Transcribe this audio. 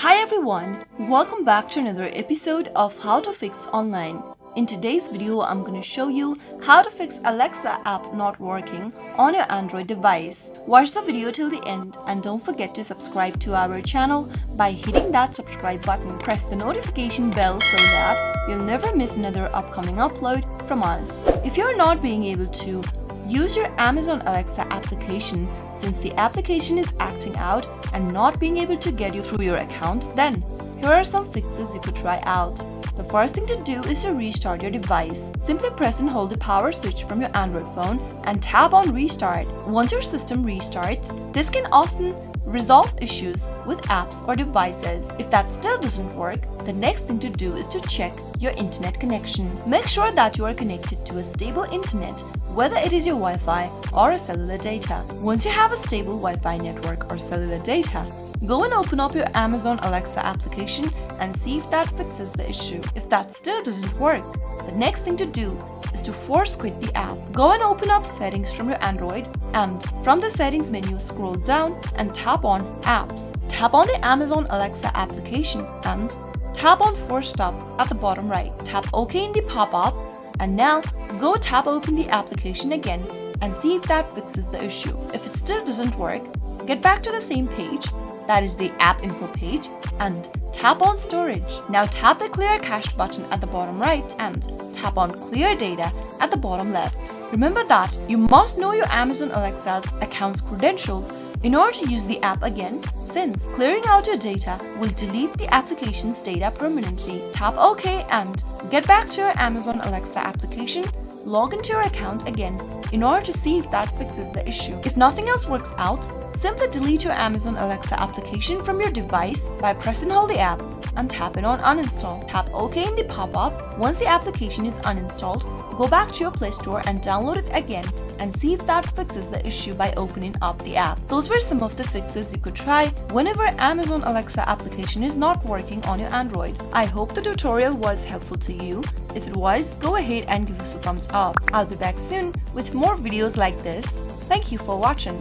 Hi everyone, welcome back to another episode of How to Fix Online. In today's video, I'm going to show you how to fix Alexa app not working on your Android device. Watch the video till the end and don't forget to subscribe to our channel by hitting that subscribe button. Press the notification bell so that you'll never miss another upcoming upload from us. If you're not being able to use your Amazon Alexa application since the application is acting out and not being able to get you through your account, then here are some fixes you could try out. The first thing to do is to restart your device. Simply press and hold the power switch from your Android phone and tap on restart. Once your system restarts, this can often resolve issues with apps or devices. If that still doesn't work, the next thing to do is to check your internet connection. Make sure that you are connected to a stable internet, whether it is your Wi-Fi or a cellular data. Once you have a stable Wi-Fi network or cellular data, go and open up your Amazon Alexa application and see if that fixes the issue. If that still doesn't work, the next thing to do is to force quit the app. Go and open up settings from your Android and from the settings menu scroll down and tap on apps. Tap on the Amazon Alexa application and tap on force stop at the bottom right. Tap OK in the pop-up and now go tap open the application again and see if that fixes the issue. If it still doesn't work, get back to the same page, that is the app info page, and tap on storage. Now tap the clear cache button at the bottom right and tap on clear data at the bottom left. Remember that you must know your Amazon Alexa's account's credentials in order to use the app again, since clearing out your data will delete the application's data permanently. Tap OK and get back to your Amazon Alexa application, log into your account again in order to see if that fixes the issue. If nothing else works out, simply delete your Amazon Alexa application from your device by press and hold the app and tapping on uninstall. Tap OK in the pop-up. Once the application is uninstalled, go back to your Play Store and download it again and see if that fixes the issue by opening up the app. Those were some of the fixes you could try whenever Amazon Alexa application is not working on your Android. I hope the tutorial was helpful to you. If it was, go ahead and give us a thumbs up. I'll be back soon with more videos like this. Thank you for watching.